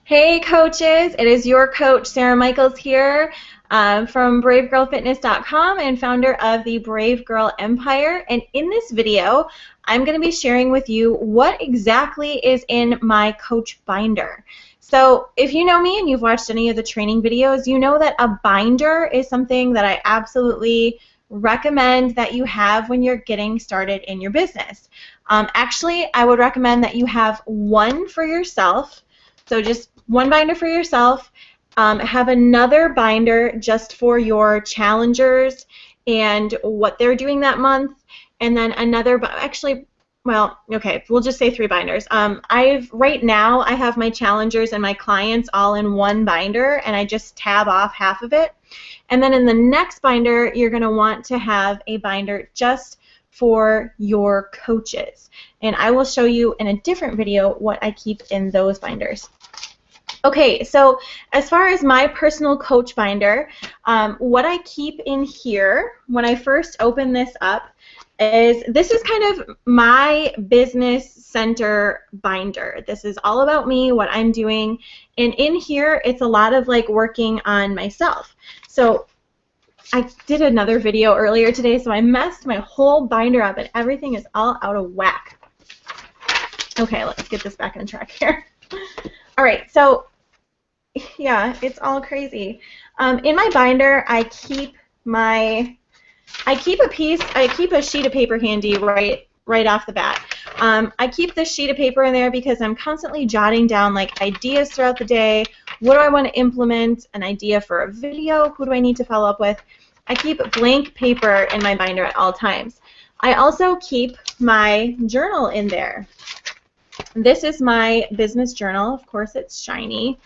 Hey coaches, it is your coach Sarah Michaels here from BraveGirlFitness.com and founder of the Brave Girl Empire. And in this video, I'm going to be sharing with you what exactly is in my coach binder. So if you know me and you've watched any of the training videos, you know that a binder is something that I absolutely recommend that you have when you're getting started in your business. Actually, I would recommend that you have one for yourself. So just one binder for yourself, have another binder just for your challengers and what they're doing that month, and then another, well, okay, we'll just say 3 binders. Right now I have my challengers and my clients all in one binder, and I just tab off half of it. And then in the next binder, you're going to want to have a binder just for your coaches. And I will show you in a different video what I keep in those binders. Okay, so as far as my personal coach binder, what I keep in here when I first open this up is this is kind of my business center binder. This is all about me, what I'm doing, and in here it's a lot of like working on myself. So I did another video earlier today, so I messed my whole binder up and everything is all out of whack. Okay, let's get this back on track here. All right, so yeah, it's all crazy. In my binder, I keep a sheet of paper handy right off the bat. I keep this sheet of paper in there because I'm constantly jotting down like ideas throughout the day. What do I want to implement? An idea for a video? Who do I need to follow up with? I keep blank paper in my binder at all times. I also keep my journal in there. This is my business journal. Of course, it's shiny.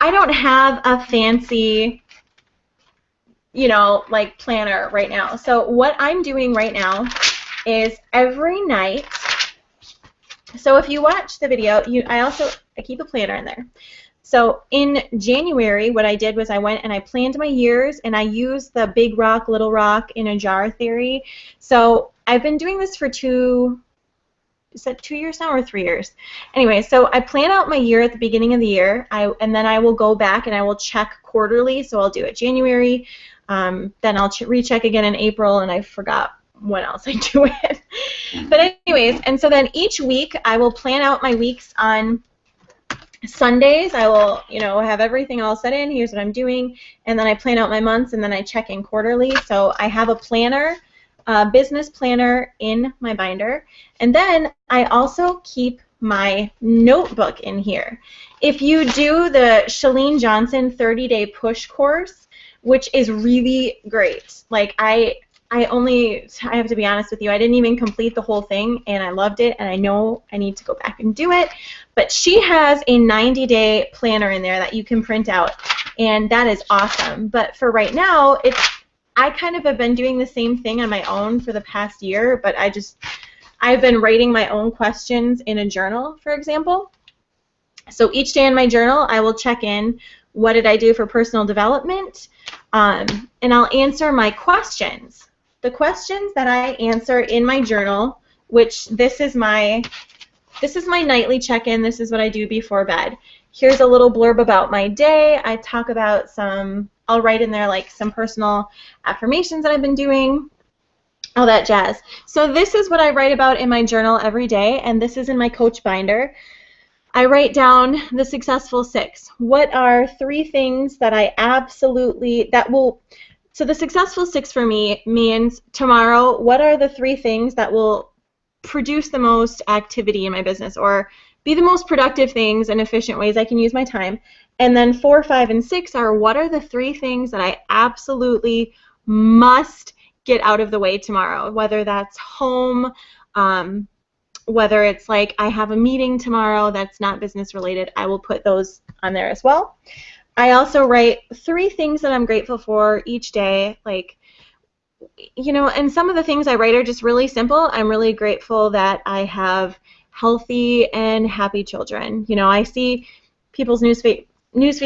I don't have a fancy, like planner right now. So what I'm doing right now is every night. So if you watch the video, I keep a planner in there. So in January, what I did was I went and I planned my years, and I used the big rock, little rock in a jar theory. So I've been doing this for is that 2 years now or 3 years? Anyway, so I plan out my year at the beginning of the year, and then I will go back and I will check quarterly. So I'll do it January, then I'll recheck again in April, and I forgot when else I do it. But anyways, and so then each week I will plan out my weeks on Sundays. I will, have everything all set in. Here's what I'm doing, and then I plan out my months, and then I check in quarterly. So I have a planner. Business planner in my binder, and then I also keep my notebook in here. If you do the Chalene Johnson 30-day push course, which is really great, like I have to be honest with you, I didn't even complete the whole thing, and I loved it, and I know I need to go back and do it, but she has a 90-day planner in there that you can print out, and that is awesome. But for right now, I kind of have been doing the same thing on my own for the past year, but I've been writing my own questions in a journal, for example. So each day in my journal, I will check in, what did I do for personal development, and I'll answer my questions. The questions that I answer in my journal, which this is my nightly check-in, this is what I do before bed. Here's a little blurb about my day. I talk about I'll write in there like some personal affirmations that I've been doing, all that jazz. So this is what I write about in my journal every day, and this is in my coach binder. I write down the successful 6. What are 3 things that so the successful 6 for me means tomorrow, what are the 3 things that will produce the most activity in my business, or be the most productive things and efficient ways I can use my time. And then 4, 5, and 6 are, what are the 3 things that I absolutely must get out of the way tomorrow, whether that's home, whether it's like I have a meeting tomorrow that's not business related, I will put those on there as well. I also write 3 things that I'm grateful for each day, like, and some of the things I write are just really simple. I'm really grateful that I have healthy and happy children. I see people's news feeds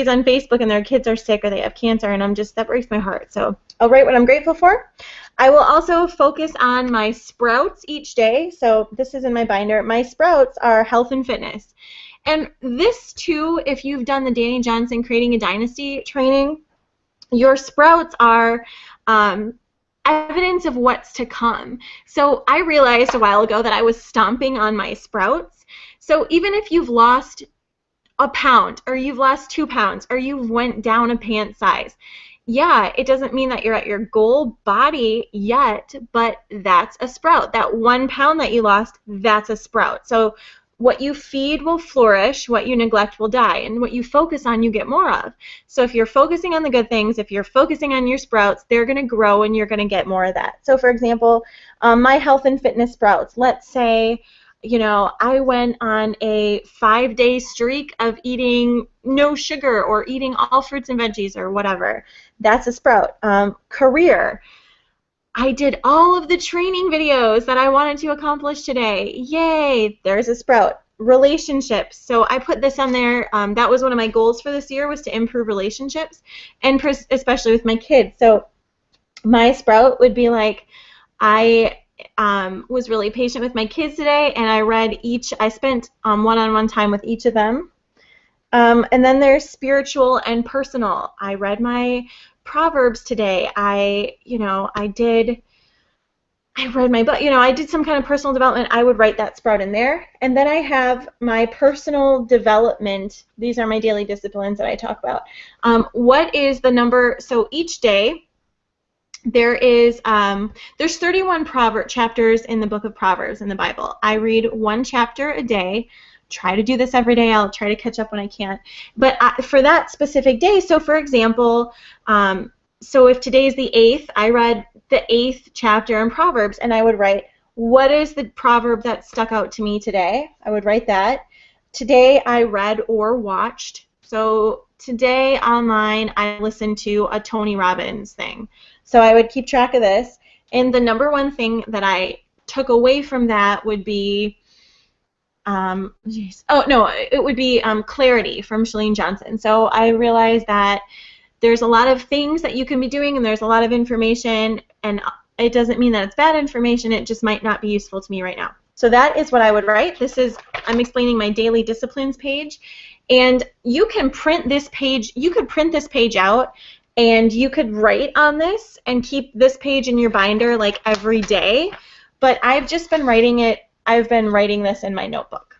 on Facebook and their kids are sick or they have cancer, and that breaks my heart. So I'll write what I'm grateful for. I will also focus on my sprouts each day. So this is in my binder. My sprouts are health and fitness. And this too, if you've done the Danny Johnson Creating a Dynasty training, your sprouts are evidence of what's to come. So I realized a while ago that I was stomping on my sprouts. So even if you've lost a pound, or you've lost 2 pounds, or you went down a pant size, yeah, it doesn't mean that you're at your goal body yet, but that's a sprout. That 1 pound that you lost, that's a sprout. So what you feed will flourish, what you neglect will die, and what you focus on, you get more of. So if you're focusing on the good things, if you're focusing on your sprouts, they're going to grow and you're going to get more of that. So for example, my health and fitness sprouts, let's say, you know, I went on a 5-day streak of eating no sugar or eating all fruits and veggies or whatever. That's a sprout. Career. I did all of the training videos that I wanted to accomplish today. Yay! There's a sprout. Relationships. So I put this on there. That was one of my goals for this year, was to improve relationships, and especially with my kids. So my sprout would be like, I was really patient with my kids today, and I spent one-on-one time with each of them. And then there's spiritual and personal. I read my Proverbs today. I read my book. I did some kind of personal development. I would write that sprout in there. And then I have my personal development. These are my daily disciplines that I talk about. What is the number? So each day, there's 31 chapters in the book of Proverbs in the Bible. I read 1 chapter a day. Try to do this every day. I'll try to catch up when I can. But for that specific day, so for example, so if today's the 8th, I read the 8th chapter in Proverbs, and I would write, what is the proverb that stuck out to me today? I would write that. Today I read or watched. So today online I listened to a Tony Robbins thing. So I would keep track of this. And the number one thing that I took away from that would be, it would be clarity from Chalene Johnson. So I realized that there's a lot of things that you can be doing, and there's a lot of information, and it doesn't mean that it's bad information. It just might not be useful to me right now. So that is what I would write. I'm explaining my daily disciplines page, and you can print this page. You could print this page out, and you could write on this and keep this page in your binder like every day. But I've just been writing it. I've been writing this in my notebook.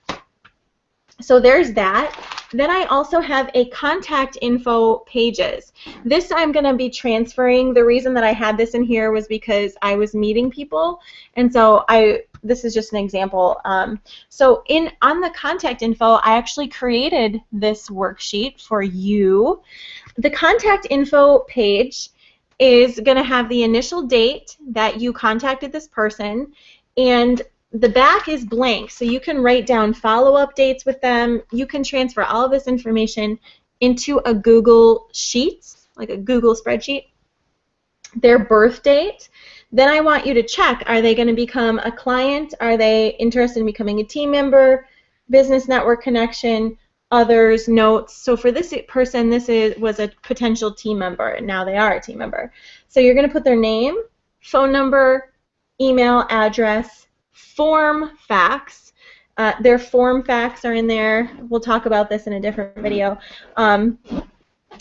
So there's that. Then I also have a contact info pages. This I'm going to be transferring. The reason that I had this in here was because I was meeting people, and so this is just an example. So on the contact info, I actually created this worksheet for you. The contact info page is going to have the initial date that you contacted this person, and the back is blank, so you can write down follow-up dates with them. You can transfer all of this information into a Google Sheets, like a Google spreadsheet. Their birth date. Then I want you to check, are they going to become a client? Are they interested in becoming a team member? Business network connection, others, notes. So for this person, was a potential team member, and now they are a team member. So you're going to put their name, phone number, email address, form facts. Their form facts are in there. We'll talk about this in a different video. And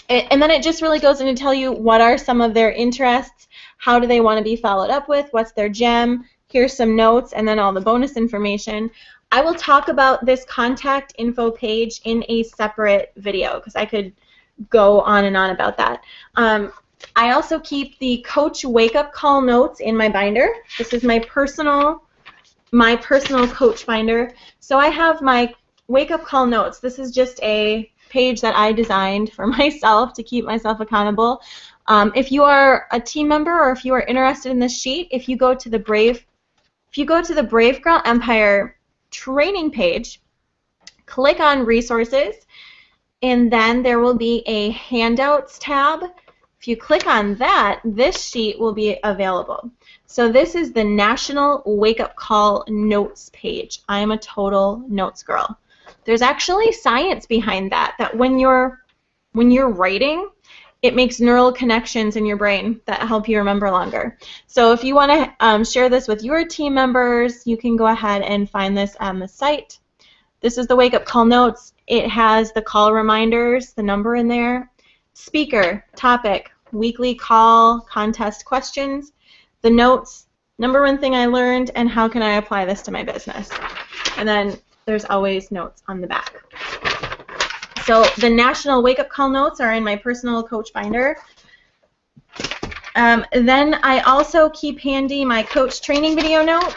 then it just really goes in to tell you what are some of their interests, how do they want to be followed up with, what's their gem, here's some notes, and then all the bonus information. I will talk about this contact info page in a separate video because I could go on and on about that. I also keep the coach wake-up call notes in my binder. This is my personal coach binder. So I have my wake-up call notes. This is just a page that I designed for myself to keep myself accountable. If you are a team member or if you are interested in this sheet, if you go to the Brave Girl Empire training page, click on resources, and then there will be a handouts tab. If you click on that, this sheet will be available. So this is the National Wake-Up Call Notes page. I am a total notes girl. There's actually science behind that when you're writing, it makes neural connections in your brain that help you remember longer. So if you want to share this with your team members, you can go ahead and find this on the site. This is the wake-up call notes. It has the call reminders, the number in there, speaker, topic, weekly call, contest questions, the notes, number one thing I learned, and how can I apply this to my business. And then there's always notes on the back. So the national wake-up call notes are in my personal coach binder. Then I also keep handy my coach training video notes.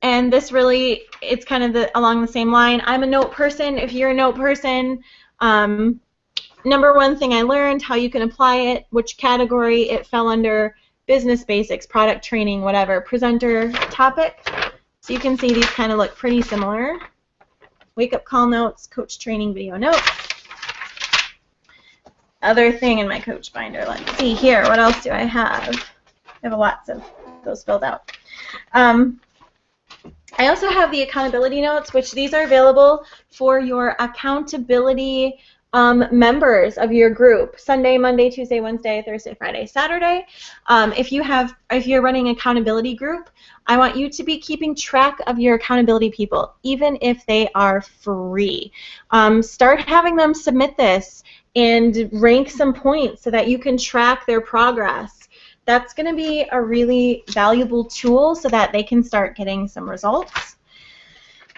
And this really, it's kind of along the same line. I'm a note person. If you're a note person, number one thing I learned, how you can apply it, which category it fell under, business basics, product training, whatever, presenter, topic. So you can see these kind of look pretty similar. Wake-up call notes, coach training video notes. Other thing in my coach binder, let's see here, what else do I have? I have lots of those filled out. I also have the accountability notes, which these are available for your accountability members of your group. Sunday, Monday, Tuesday, Wednesday, Thursday, Friday, Saturday. If you're running an accountability group, I want you to be keeping track of your accountability people, even if they are free. Start having them submit this and rank some points so that you can track their progress. That's going to be a really valuable tool so that they can start getting some results.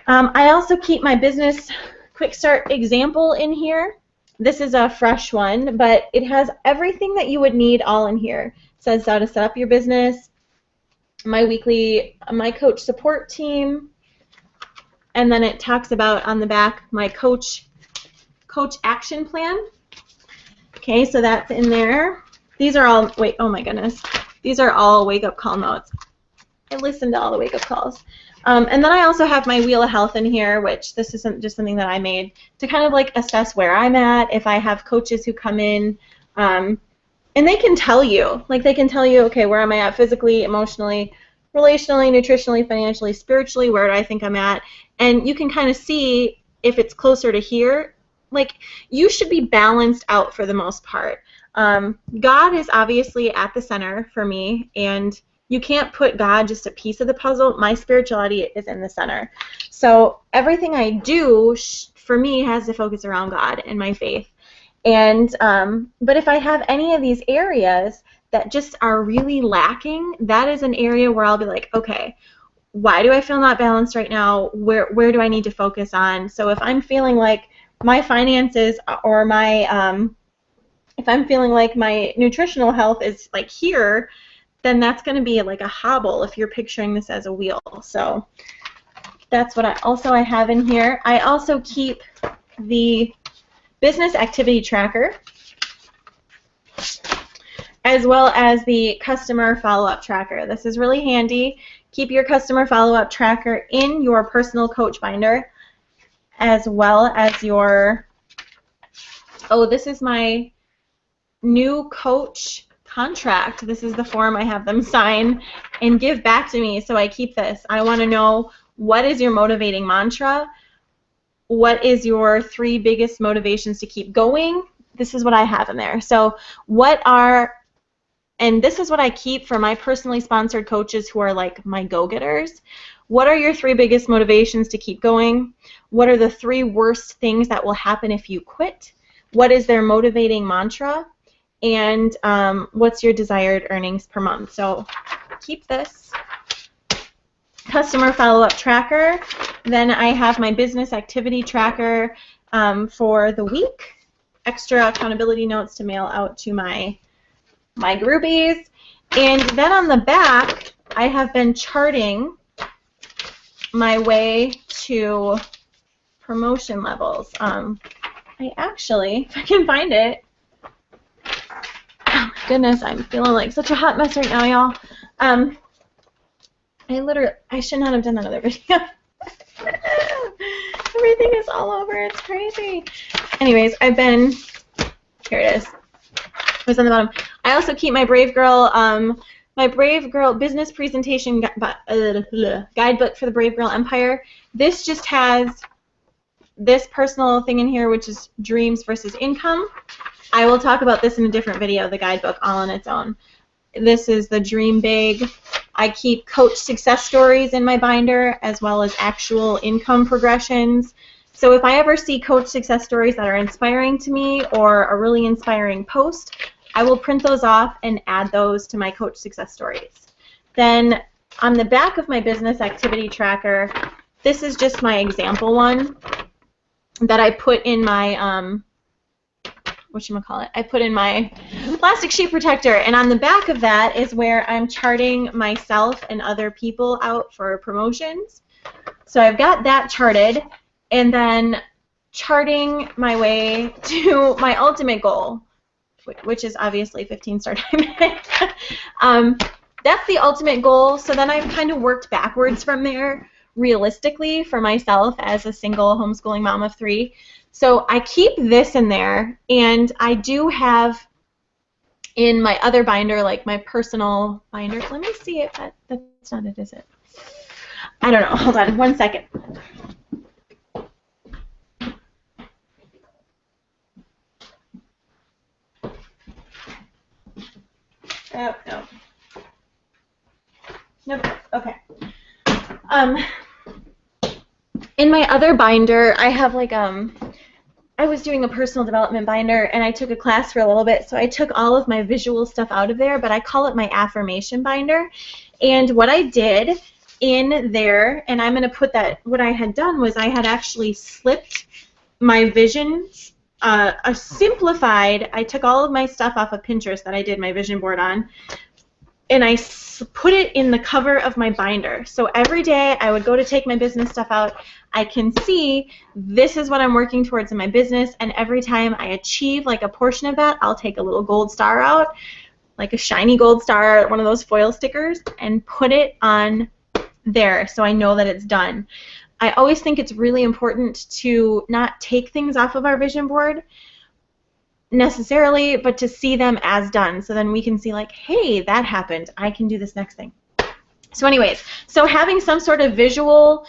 I also keep my business quick start example in here. This is a fresh one, but it has everything that you would need all in here. It says how to set up your business, my coach support team, and then it talks about on the back my coach action plan. Okay, so that's in there. These are all, wait, oh my goodness. These are all wake-up call notes. I listened to all the wake-up calls. And then I also have my Wheel of Health in here, which this isn't just something that I made to kind of like assess where I'm at, if I have coaches who come in, and they can tell you, okay, where am I at physically, emotionally, relationally, nutritionally, financially, spiritually, where do I think I'm at, and you can kind of see if it's closer to here. Like, you should be balanced out for the most part. God is obviously at the center for me, and you can't put God just a piece of the puzzle. My spirituality is in the center. So everything I do, for me, has to focus around God and my faith. And but if I have any of these areas that just are really lacking, that is an area where I'll be like, okay, why do I feel not balanced right now? Where do I need to focus on? So if I'm feeling like my finances or my if I'm feeling like my nutritional health is like here, then that's going to be like a hobble if you're picturing this as a wheel. So that's what I have in here. I also keep the business activity tracker as well as the customer follow-up tracker. This is really handy. Keep your customer follow-up tracker in your personal coach binder as well as your, oh, this is my new coach contract. This is the form I have them sign and give back to me, so I keep this. I want to know, what is your motivating mantra? What is your 3 biggest motivations to keep going? This is what I have in there. So and this is what I keep for my personally sponsored coaches who are like my go-getters. What are your 3 biggest motivations to keep going? What are the 3 worst things that will happen if you quit? What is their motivating mantra? And what's your desired earnings per month? So keep this. Customer follow-up tracker. Then I have my business activity tracker for the week. Extra accountability notes to mail out to my groupies. And then on the back, I have been charting my way to promotion levels. I actually, if I can find it, oh my goodness, I'm feeling like such a hot mess right now, y'all. I should not have done another video. Everything is all over. It's crazy. Anyways, here it is. It was on the bottom. I also keep my Brave Girl business presentation guidebook for the Brave Girl Empire. This just has this personal thing in here, which is dreams versus income. I will talk about this in a different video, the guidebook all on its own. This is the Dream Big I keep coach success stories in my binder as well as actual income progressions. So if I ever see coach success stories that are inspiring to me or a really inspiring post, I will print those off and add those to my coach success stories. Then on the back of my business activity tracker, this is just my example one that I put in my, whatchamacallit, I put in my plastic sheet protector. And on the back of that is where I'm charting myself and other people out for promotions. So I've got that charted, and then charting my way to my ultimate goal, which is obviously 15-star diamond. That's the ultimate goal. So then I've kind of worked backwards from there realistically for myself as a single homeschooling mom of 3. So I keep this in there, and I do have in my other binder, like my personal binder. Let me see if that's not it, is it? I don't know. Hold on 1 second. Oh, no. Nope. Okay. In my other binder, I have like I was doing a personal development binder, and I took a class for a little bit, so I took all of my visual stuff out of there, but I call it my affirmation binder. And what I did in there, and I'm going to put that, what I had done was I had actually slipped my visions, I took all of my stuff off of Pinterest that I did my vision board on, and I put it in the cover of my binder. So every day I would go to take my business stuff out, I can see this is what I'm working towards in my business, and every time I achieve like a portion of that, I'll take a little gold star out, like a shiny gold star, one of those foil stickers, and put it on there so I know that it's done. I always think it's really important to not take things off of our vision board necessarily, but to see them as done, so then we can see like, hey, that happened, I can do this next thing. So anyways, so having some sort of visual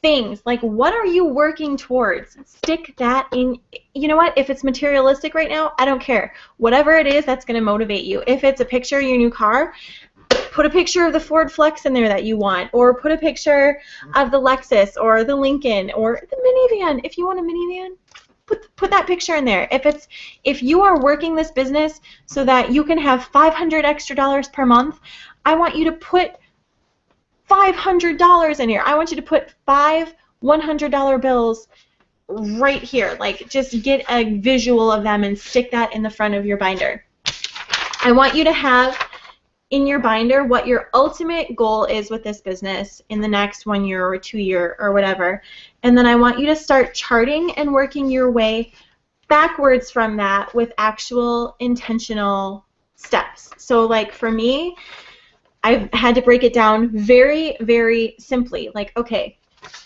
things, like what are you working towards? Stick that in. You know what? If it's materialistic right now, I don't care. Whatever it is that's going to motivate you. If it's a picture of your new car, put a picture of the Ford Flex in there that you want, or put a picture of the Lexus or the Lincoln or the minivan. If you want a minivan, put that picture in there. If you are working this business so that you can have $500 extra per month, I want you to put $500 in here. I want you to put 5 $100 bills right here. Like, just get a visual of them and stick that in the front of your binder. I want you to have in your binder what your ultimate goal is with this business in the next 1 year or 2 year or whatever. And then I want you to start charting and working your way backwards from that with actual intentional steps. So like for me, I've had to break it down very, very simply. Like, okay,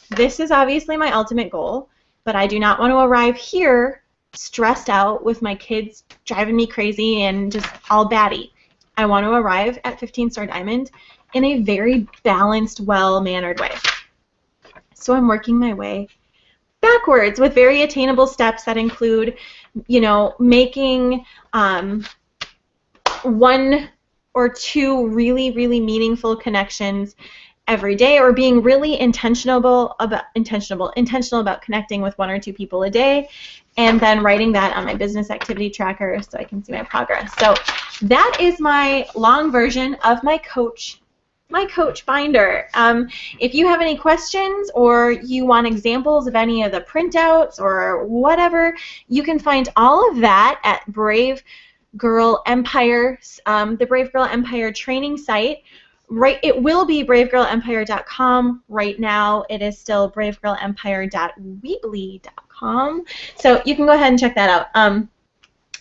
this is obviously my ultimate goal, but I do not want to arrive here stressed out with my kids driving me crazy and just all batty. I want to arrive at 15-star diamond in a very balanced, well-mannered way. So I'm working my way backwards with very attainable steps that include, you know, making 1 or 2 really, really meaningful connections every day, or being really intentional about connecting with 1 or 2 people a day, and then writing that on my business activity tracker so I can see my progress. So that is my long version of my coach binder. If you have any questions or you want examples of any of the printouts or whatever, you can find all of that at Brave Girl Empire, the Brave Girl Empire training site. Right, it will be bravegirlempire.com. Right now, it is still bravegirlempire.weebly.com. So you can go ahead and check that out.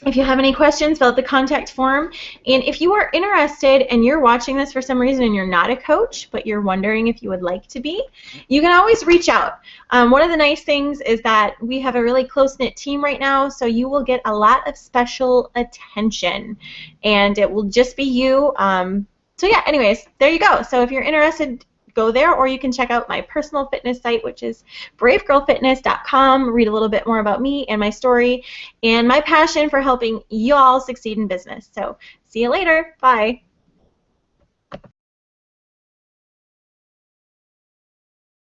If you have any questions, fill out the contact form. And if you are interested and you're watching this for some reason and you're not a coach, but you're wondering if you would like to be, you can always reach out. One of the nice things is that we have a really close-knit team right now, so you will get a lot of special attention, and it will just be you. So yeah, anyways, there you go. So if you're interested, go there, or you can check out my personal fitness site, which is bravegirlfitness.com. Read a little bit more about me and my story and my passion for helping y'all succeed in business. So see you later. Bye.